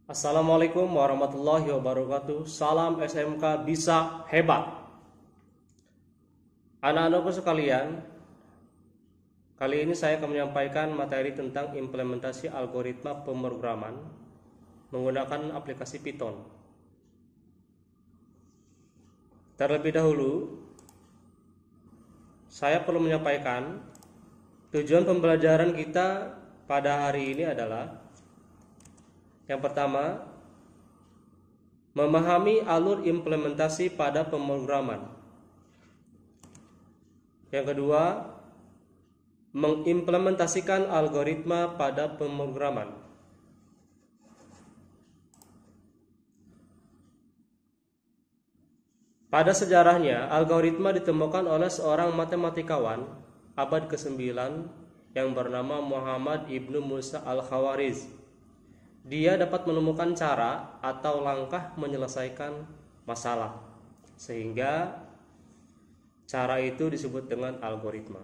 Assalamualaikum warahmatullahi wabarakatuh. Salam SMK bisa hebat. Anak-anakku sekalian, kali ini saya akan menyampaikan materi tentang implementasi algoritma pemrograman menggunakan aplikasi Python. Terlebih dahulu, saya perlu menyampaikan tujuan pembelajaran kita pada hari ini adalah yang pertama, memahami alur implementasi pada pemrograman. Yang kedua, mengimplementasikan algoritma pada pemrograman. Pada sejarahnya, algoritma ditemukan oleh seorang matematikawan abad ke-9 yang bernama Muhammad Ibnu Musa al-Khawarizmi. Dia dapat menemukan cara atau langkah menyelesaikan masalah, sehingga cara itu disebut dengan algoritma.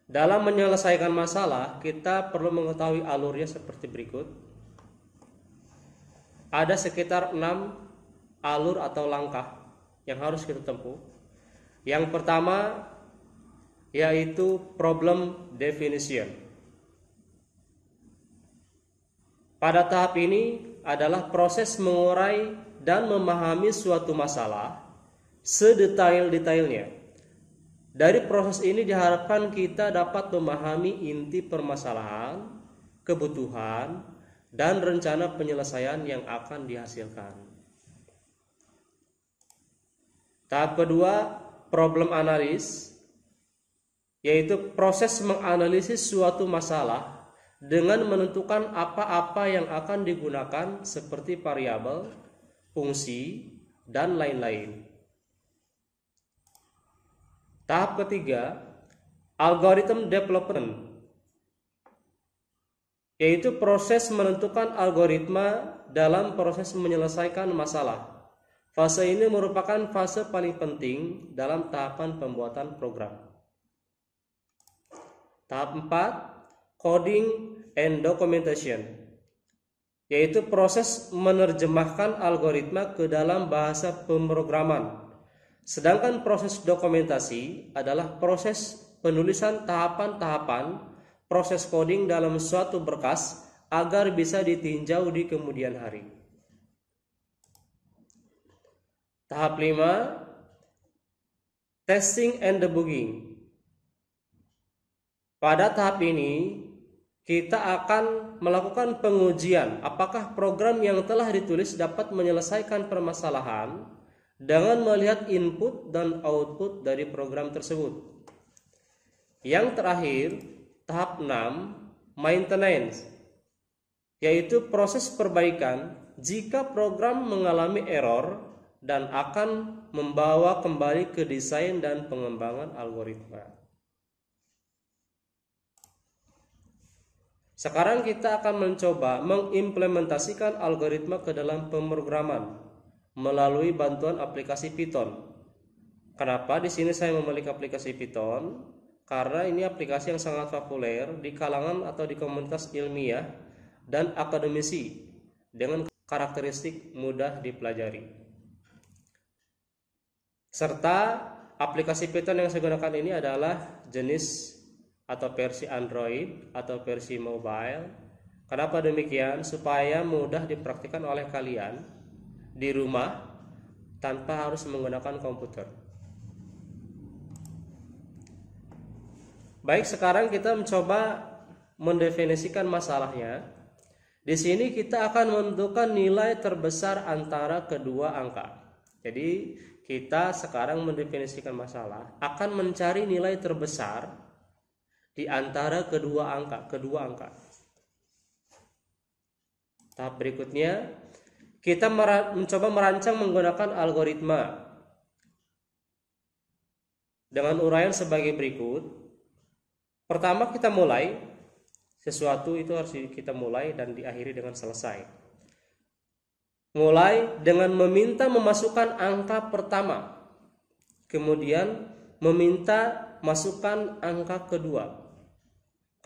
Dalam menyelesaikan masalah, kita perlu mengetahui alurnya seperti berikut. Ada sekitar 6 alur atau langkah yang harus kita tempuh. Yang pertama yaitu problem definition. Pada tahap ini adalah proses mengurai dan memahami suatu masalah sedetail-detailnya. Dari proses ini diharapkan kita dapat memahami inti permasalahan, kebutuhan, dan rencana penyelesaian yang akan dihasilkan. Tahap kedua, problem analis, yaitu proses menganalisis suatu masalah dengan menentukan apa-apa yang akan digunakan seperti variabel, fungsi, dan lain-lain. Tahap ketiga, algorithm development, yaitu proses menentukan algoritma dalam proses menyelesaikan masalah. Fase ini merupakan fase paling penting dalam tahapan pembuatan program. Tahap 4, coding and documentation, yaitu proses menerjemahkan algoritma ke dalam bahasa pemrograman. Sedangkan proses dokumentasi adalah proses penulisan tahapan-tahapan proses coding dalam suatu berkas agar bisa ditinjau di kemudian hari. Tahap 5, testing and debugging. Pada tahap ini kita akan melakukan pengujian apakah program yang telah ditulis dapat menyelesaikan permasalahan dengan melihat input dan output dari program tersebut. Yang terakhir, tahap 6, maintenance, yaitu proses perbaikan jika program mengalami error dan akan membawa kembali ke desain dan pengembangan algoritma. Sekarang kita akan mencoba mengimplementasikan algoritma ke dalam pemrograman melalui bantuan aplikasi Python. Kenapa di sini saya memiliki aplikasi Python? Karena ini aplikasi yang sangat populer di kalangan atau di komunitas ilmiah dan akademisi dengan karakteristik mudah dipelajari. Serta aplikasi Python yang saya gunakan ini adalah jenis atau versi Android atau versi mobile. Kenapa demikian? Supaya mudah dipraktikkan oleh kalian di rumah tanpa harus menggunakan komputer. Baik, sekarang kita mencoba mendefinisikan masalahnya. Di sini kita akan menentukan nilai terbesar antara kedua angka. Jadi kita sekarang mendefinisikan masalah akan mencari nilai terbesar di antara kedua angka. Tahap berikutnya, kita mencoba merancang menggunakan algoritma dengan uraian sebagai berikut. Pertama, kita mulai sesuatu itu harus kita mulai dan diakhiri dengan selesai. Mulai dengan meminta memasukkan angka pertama, kemudian meminta masukkan angka kedua.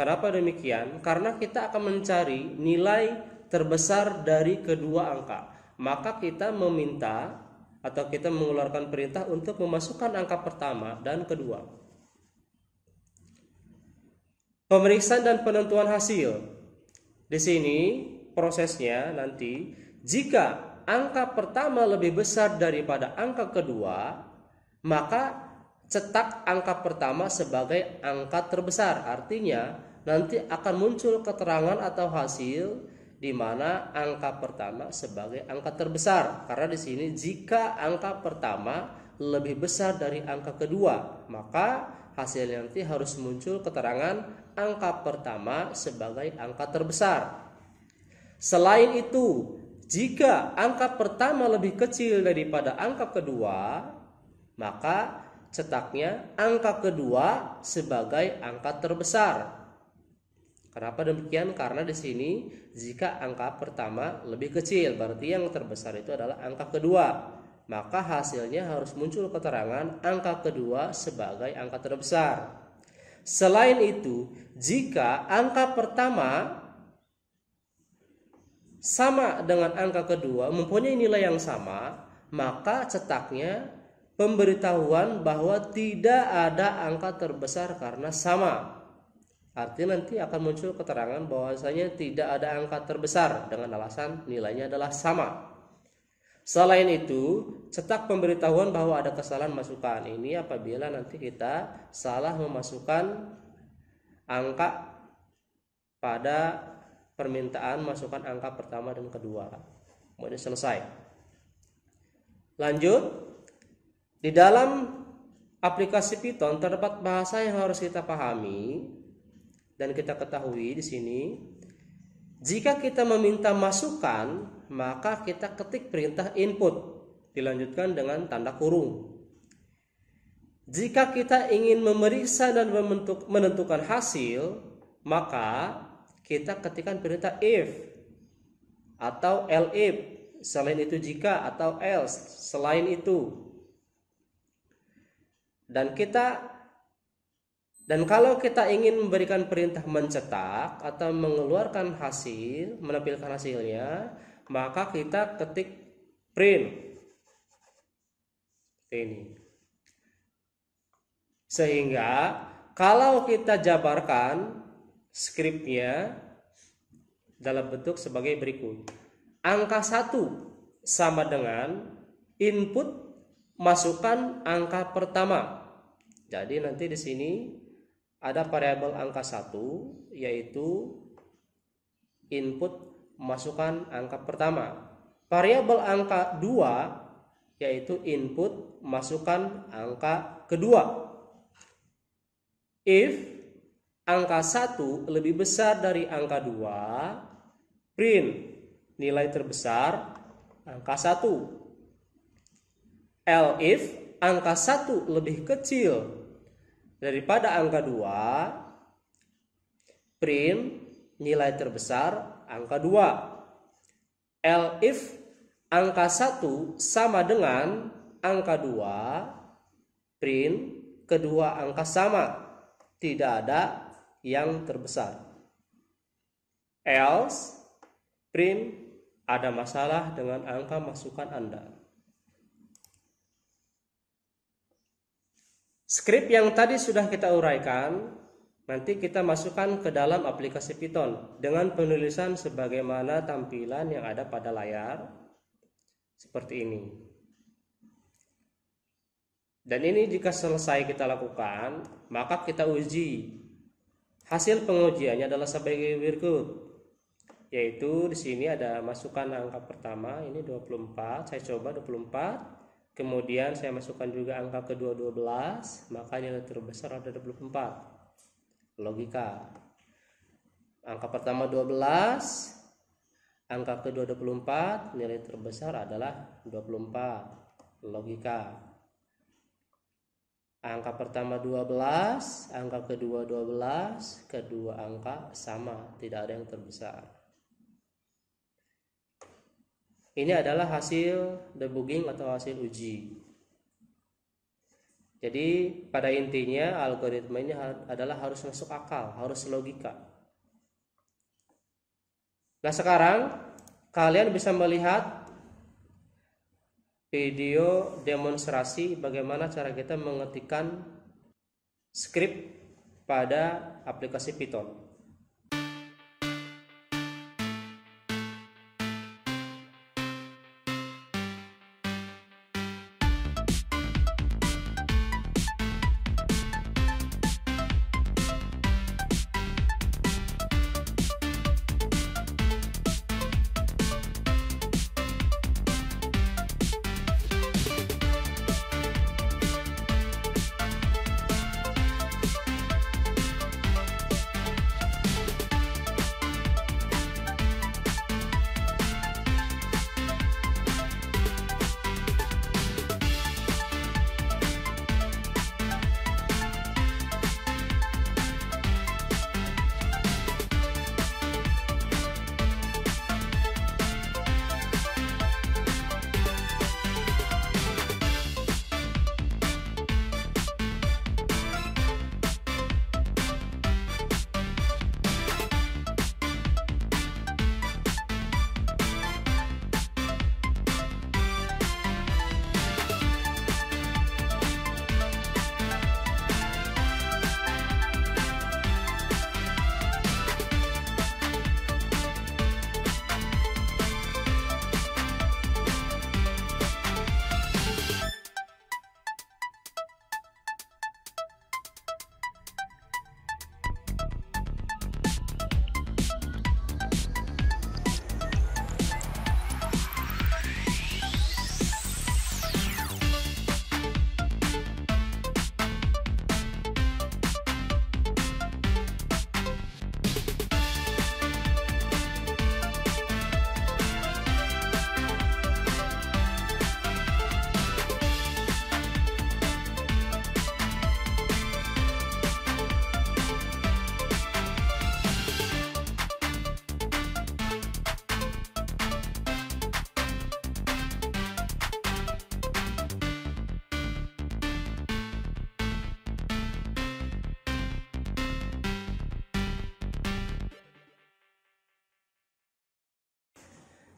Kenapa demikian? Karena kita akan mencari nilai terbesar dari kedua angka. Maka kita meminta atau kita mengeluarkan perintah untuk memasukkan angka pertama dan kedua. Pemeriksaan dan penentuan hasil. Di sini prosesnya nanti, jika angka pertama lebih besar daripada angka kedua, maka cetak angka pertama sebagai angka terbesar. Artinya nanti akan muncul keterangan atau hasil di mana angka pertama sebagai angka terbesar. Karena di sini jika angka pertama lebih besar dari angka kedua, maka hasilnya nanti harus muncul keterangan angka pertama sebagai angka terbesar. Selain itu, jika angka pertama lebih kecil daripada angka kedua, maka cetaknya angka kedua sebagai angka terbesar. Kenapa demikian? Karena di sini jika angka pertama lebih kecil, berarti yang terbesar itu adalah angka kedua. Maka hasilnya harus muncul keterangan angka kedua sebagai angka terbesar. Selain itu, jika angka pertama sama dengan angka kedua, mempunyai nilai yang sama, maka cetaknya pemberitahuan bahwa tidak ada angka terbesar karena sama. Artinya nanti akan muncul keterangan bahwasanya tidak ada angka terbesar dengan alasan nilainya adalah sama. Selain itu, cetak pemberitahuan bahwa ada kesalahan masukan. Ini apabila nanti kita salah memasukkan angka pada permintaan masukkan angka pertama dan kedua. Kemudian selesai. Lanjut, di dalam aplikasi Python terdapat bahasa yang harus kita pahami dan kita ketahui di sini. Jika kita meminta masukan, maka kita ketik perintah input, dilanjutkan dengan tanda kurung. Jika kita ingin memeriksa dan menentukan hasil, maka kita ketikkan perintah if atau elif, selain itu jika, atau else, selain itu. Dan kalau kita ingin memberikan perintah mencetak atau mengeluarkan hasil, menampilkan hasilnya, maka kita ketik print. Ini. Sehingga kalau kita jabarkan skripnya dalam bentuk sebagai berikut. Angka 1 sama dengan input masukkan angka pertama. Jadi nanti di sini ada variabel angka 1 yaitu input masukkan angka pertama. Variabel angka 2 yaitu input masukkan angka kedua. If angka 1 lebih besar dari angka 2, print nilai terbesar angka 1. Elif angka 1 lebih kecil daripada angka 2, print nilai terbesar angka 2. Elif angka 1 sama dengan angka 2, print kedua angka sama, tidak ada yang terbesar. Else, print ada masalah dengan angka masukan Anda. Skrip yang tadi sudah kita uraikan, nanti kita masukkan ke dalam aplikasi Python dengan penulisan sebagaimana tampilan yang ada pada layar seperti ini. Dan ini jika selesai kita lakukan, maka kita uji. Hasil pengujiannya adalah sebagai berikut. Yaitu di sini ada masukkan angka pertama, ini 24, saya coba 24. Kemudian saya masukkan juga angka kedua 12, maka nilai terbesar ada 24. Logika. Angka pertama 12, angka kedua 24, nilai terbesar adalah 24. Logika. Angka pertama 12, angka kedua 12, kedua angka sama, tidak ada yang terbesar. Ini adalah hasil debugging atau hasil uji. Jadi pada intinya algoritma ini adalah harus masuk akal, harus logika. Nah sekarang kalian bisa melihat video demonstrasi bagaimana cara kita mengetikkan skrip pada aplikasi Python.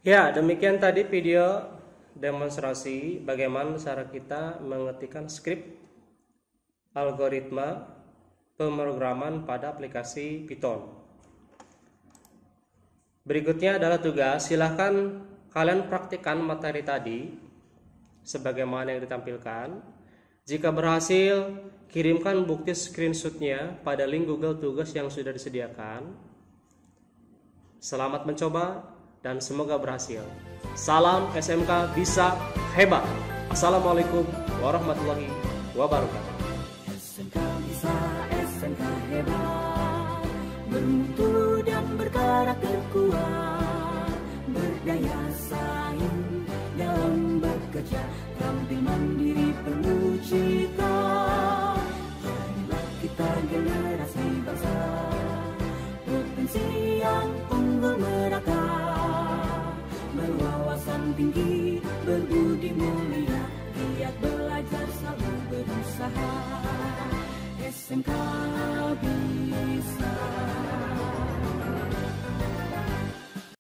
Ya, demikian tadi video demonstrasi bagaimana cara kita mengetikkan skrip algoritma pemrograman pada aplikasi Python. Berikutnya adalah tugas, silahkan kalian praktikkan materi tadi sebagaimana yang ditampilkan. Jika berhasil, kirimkan bukti screenshotnya pada link Google Tugas yang sudah disediakan. Selamat mencoba dan semoga berhasil. Salam SMK bisa hebat. Assalamualaikum warahmatullahi wabarakatuh. SMK bisa, SMK hebat, bermutu dan berkarakter kuat, berdaya